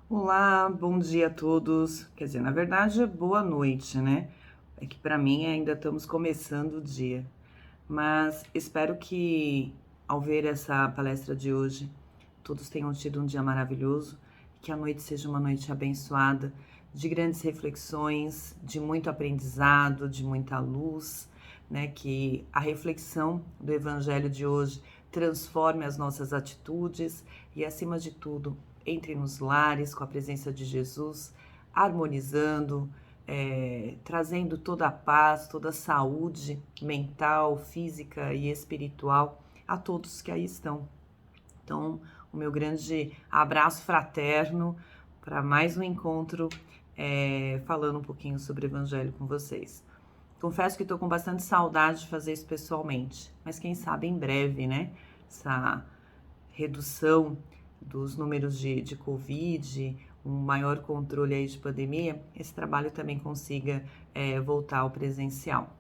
Olá, bom dia a todos. Quer dizer, na verdade, boa noite, né? É que para mim ainda estamos começando o dia. Mas espero que ao ver essa palestra de hoje, todos tenham tido um dia maravilhoso, que a noite seja uma noite abençoada, de grandes reflexões, de muito aprendizado, de muita luz, né? Que a reflexão do evangelho de hoje transforme as nossas atitudes e, acima de tudo, entre nos lares com a presença de Jesus, harmonizando, trazendo toda a paz, toda a saúde mental, física e espiritual a todos que aí estão. Então, o meu grande abraço fraterno para mais um encontro falando um pouquinho sobre o Evangelho com vocês. Confesso que estou com bastante saudade de fazer isso pessoalmente, mas quem sabe em breve, né? Essa redução dos números de Covid, um maior controle aí de pandemia, esse trabalho também consiga voltar ao presencial.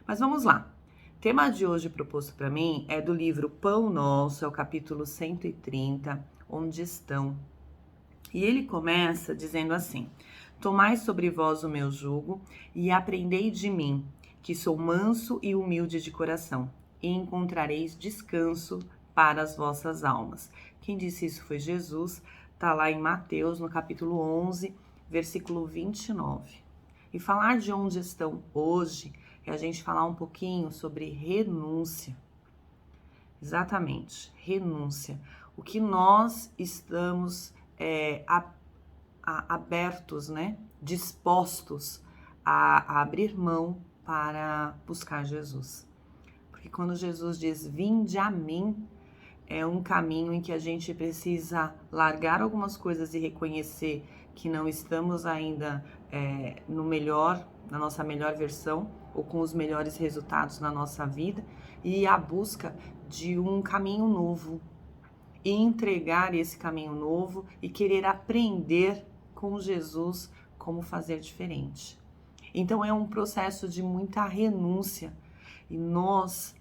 Mas vamos lá. O tema de hoje proposto para mim é do livro Pão Nosso, é o capítulo 130, Onde Estão. E ele começa dizendo assim: Tomai sobre vós o meu jugo e aprendei de mim, que sou manso e humilde de coração, e encontrareis descanso para as vossas almas. Quem disse isso foi Jesus, está lá em Mateus, no capítulo 11, versículo 29. E falar de onde estão hoje é a gente falar um pouquinho sobre renúncia. Exatamente, renúncia. O que nós estamos abertos, né? Dispostos a abrir mão para buscar Jesus. Porque quando Jesus diz, vinde a mim, é um caminho em que a gente precisa largar algumas coisas e reconhecer que não estamos ainda na nossa melhor versão ou com os melhores resultados na nossa vida, e ir à busca de um caminho novo e entregar esse caminho novo e querer aprender com Jesus como fazer diferente. Então é um processo de muita renúncia e nós,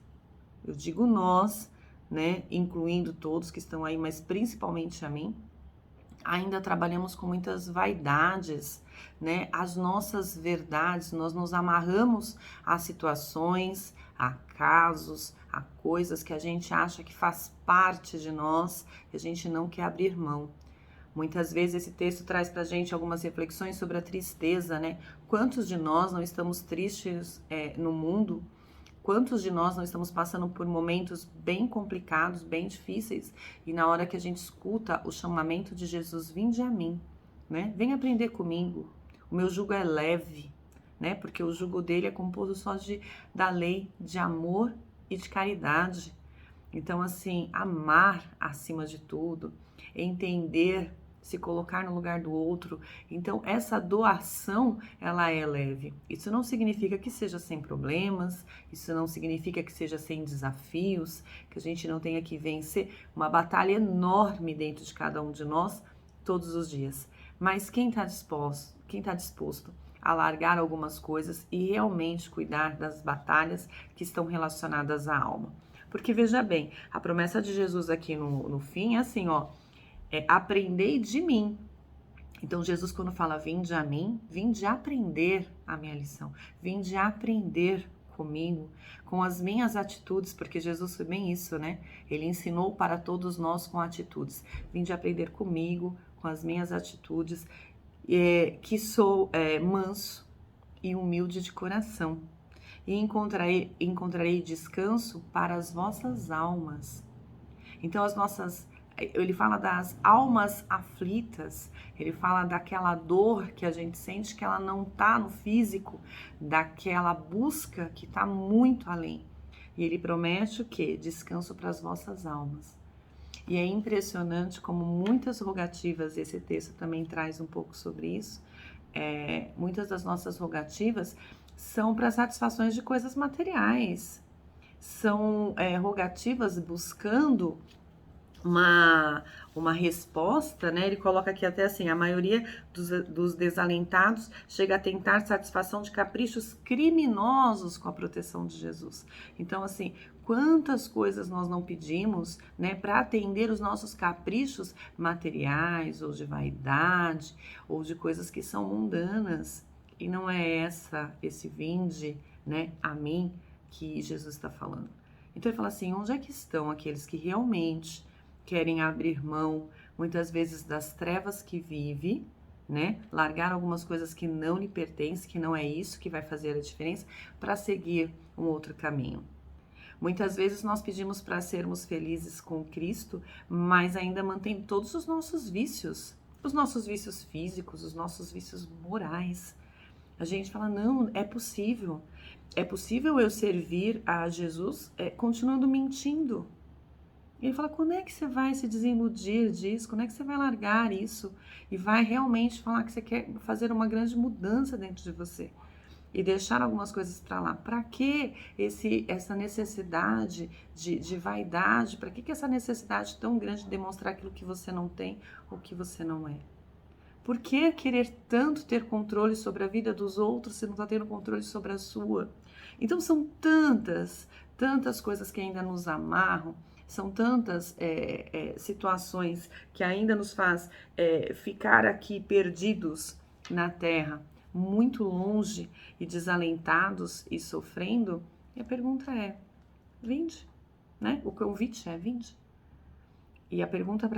eu digo nós, né, incluindo todos que estão aí, mas principalmente a mim, ainda trabalhamos com muitas vaidades, né? As nossas verdades, nós nos amarramos a situações, a casos, a coisas que a gente acha que faz parte de nós e a gente não quer abrir mão. Muitas vezes esse texto traz pra gente algumas reflexões sobre a tristeza, né? Quantos de nós não estamos tristes no mundo? Quantos de nós não estamos passando por momentos bem complicados, bem difíceis, e na hora que a gente escuta o chamamento de Jesus, vinde a mim, né? Vem aprender comigo. O meu jugo é leve, né? Porque o jugo dele é composto só da lei de amor e de caridade. Então, assim, amar acima de tudo, entender, se colocar no lugar do outro. Então, essa doação, ela é leve. Isso não significa que seja sem problemas, isso não significa que seja sem desafios, que a gente não tenha que vencer uma batalha enorme dentro de cada um de nós todos os dias. Mas quem está disposto a largar algumas coisas e realmente cuidar das batalhas que estão relacionadas à alma? Porque veja bem, a promessa de Jesus aqui no fim é assim, ó, aprendei de mim. Então Jesus quando fala vinde a mim, vinde aprender a minha lição, vinde aprender comigo, com as minhas atitudes, porque Jesus foi bem isso, né? Ele ensinou para todos nós com atitudes. Vinde aprender comigo, com as minhas atitudes, que sou manso e humilde de coração. E encontrarei descanso para as vossas almas. Então, ele fala das almas aflitas, ele fala daquela dor que a gente sente que ela não está no físico, daquela busca que está muito além. E ele promete o quê? Descanso para as vossas almas. E é impressionante como muitas rogativas, esse texto também traz um pouco sobre isso, muitas das nossas rogativas são para satisfações de coisas materiais, são rogativas buscando uma resposta, né? Ele coloca aqui até assim, a maioria dos desalentados chega a tentar satisfação de caprichos criminosos com a proteção de Jesus. Então, assim, Quantas coisas nós não pedimos, né, para atender os nossos caprichos materiais, ou de vaidade, ou de coisas que são mundanas. E não é esse vinde, né, a mim que Jesus está falando. Então ele fala assim, onde é que estão aqueles que realmente querem abrir mão, muitas vezes, das trevas que vive, né? Largar algumas coisas que não lhe pertencem, que não é isso que vai fazer a diferença, para seguir um outro caminho. Muitas vezes nós pedimos para sermos felizes com Cristo, mas ainda mantém todos os nossos vícios físicos, os nossos vícios morais. A gente fala, não, é possível eu servir a Jesus continuando mentindo. Ele fala, quando é que você vai se desiludir disso? Quando é que você vai largar isso? E vai realmente falar que você quer fazer uma grande mudança dentro de você? E deixar algumas coisas para lá. Para que essa necessidade de vaidade? Para que essa necessidade tão grande de demonstrar aquilo que você não tem ou que você não é? Por que querer tanto ter controle sobre a vida dos outros se não está tendo controle sobre a sua? Então são tantas coisas que ainda nos amarram, são tantas situações que ainda nos faz ficar aqui perdidos na terra, muito longe e desalentados e sofrendo. E a pergunta é, vinde, né? O convite é, vinde. E a pergunta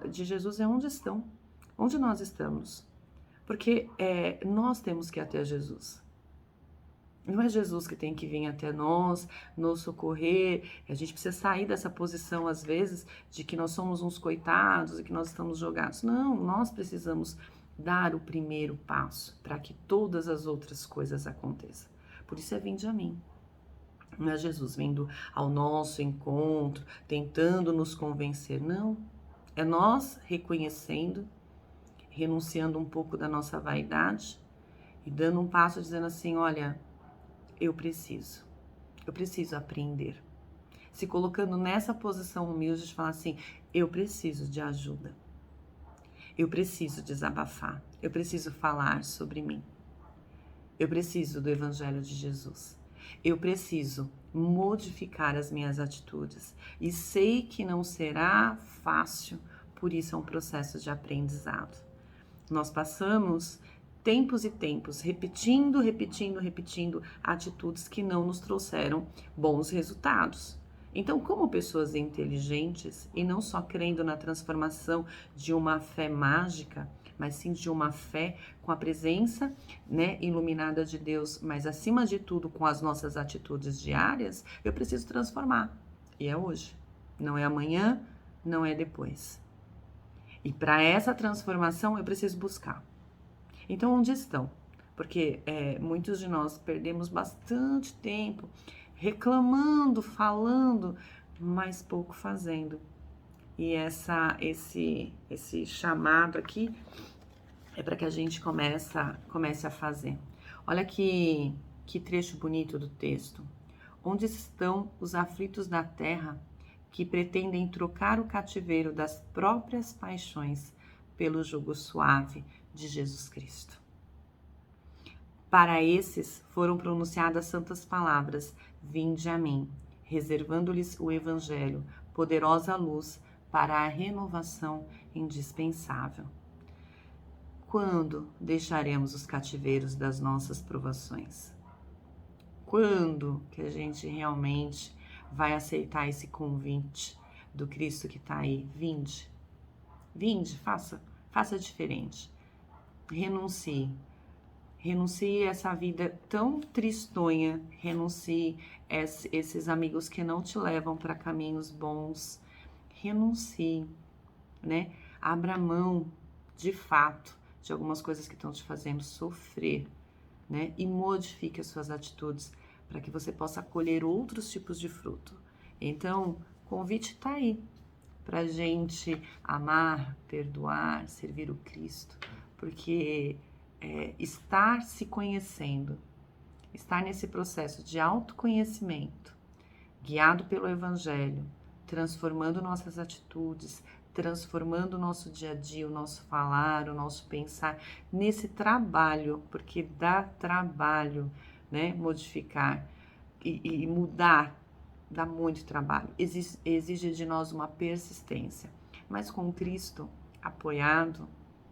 de Jesus é, onde estão? Onde nós estamos? Porque nós temos que ir até Jesus. Não é Jesus que tem que vir até nós, nos socorrer. A gente precisa sair dessa posição, às vezes, de que nós somos uns coitados e que nós estamos jogados. Não, nós precisamos dar o primeiro passo para que todas as outras coisas aconteçam. Por isso vinde a mim. Não é Jesus vindo ao nosso encontro, tentando nos convencer. Não, é nós reconhecendo, renunciando um pouco da nossa vaidade e dando um passo dizendo assim, olha, eu preciso aprender. Se colocando nessa posição humilde de falar assim, eu preciso de ajuda. Eu preciso desabafar. Eu preciso falar sobre mim. Eu preciso do Evangelho de Jesus. Eu preciso modificar as minhas atitudes. E sei que não será fácil, por isso é um processo de aprendizado. Nós passamos tempos e tempos, repetindo atitudes que não nos trouxeram bons resultados. Então, como pessoas inteligentes, e não só crendo na transformação de uma fé mágica, mas sim de uma fé com a presença, né, iluminada de Deus, mas acima de tudo com as nossas atitudes diárias, eu preciso transformar. E é hoje, não é amanhã, não é depois. E para essa transformação eu preciso buscar. Então, onde estão? Porque muitos de nós perdemos bastante tempo reclamando, falando, mas pouco fazendo. E esse chamado aqui é para que a gente comece a fazer. Olha que trecho bonito do texto. Onde estão os aflitos da terra que pretendem trocar o cativeiro das próprias paixões pelo jugo suave de Jesus Cristo? Para esses foram pronunciadas santas palavras, vinde a mim, reservando-lhes o Evangelho, poderosa luz para a renovação indispensável. Quando deixaremos os cativeiros das nossas provações? Quando que a gente realmente vai aceitar esse convite do Cristo que está aí? Vinde, faça diferente. Renuncie essa vida tão tristonha, renuncie esses amigos que não te levam para caminhos bons, renuncie, né? Abra mão, de fato, de algumas coisas que estão te fazendo sofrer, né? E modifique as suas atitudes para que você possa colher outros tipos de fruto. Então, o convite está aí para a gente amar, perdoar, servir o Cristo, porque estar se conhecendo, estar nesse processo de autoconhecimento, guiado pelo Evangelho, transformando nossas atitudes, transformando o nosso dia a dia, o nosso falar, o nosso pensar, nesse trabalho, porque dá trabalho, né, modificar e mudar dá muito trabalho, exige de nós uma persistência. Mas com Cristo apoiado,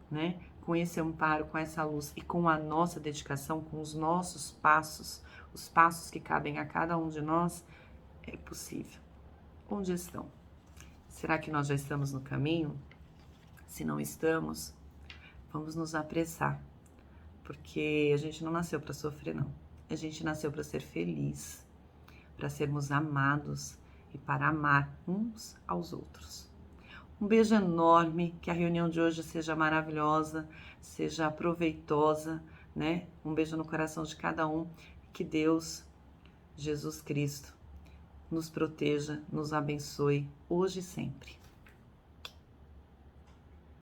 né, com esse amparo, com essa luz e com a nossa dedicação, com os nossos passos, os passos que cabem a cada um de nós, é possível. Onde estão? Será que nós já estamos no caminho? Se não estamos, vamos nos apressar, porque a gente não nasceu para sofrer, não. A gente nasceu para ser feliz, para sermos amados e para amar uns aos outros. Um beijo enorme, que a reunião de hoje seja maravilhosa, seja proveitosa, né? Um beijo no coração de cada um, que Deus, Jesus Cristo, nos proteja, nos abençoe, hoje e sempre.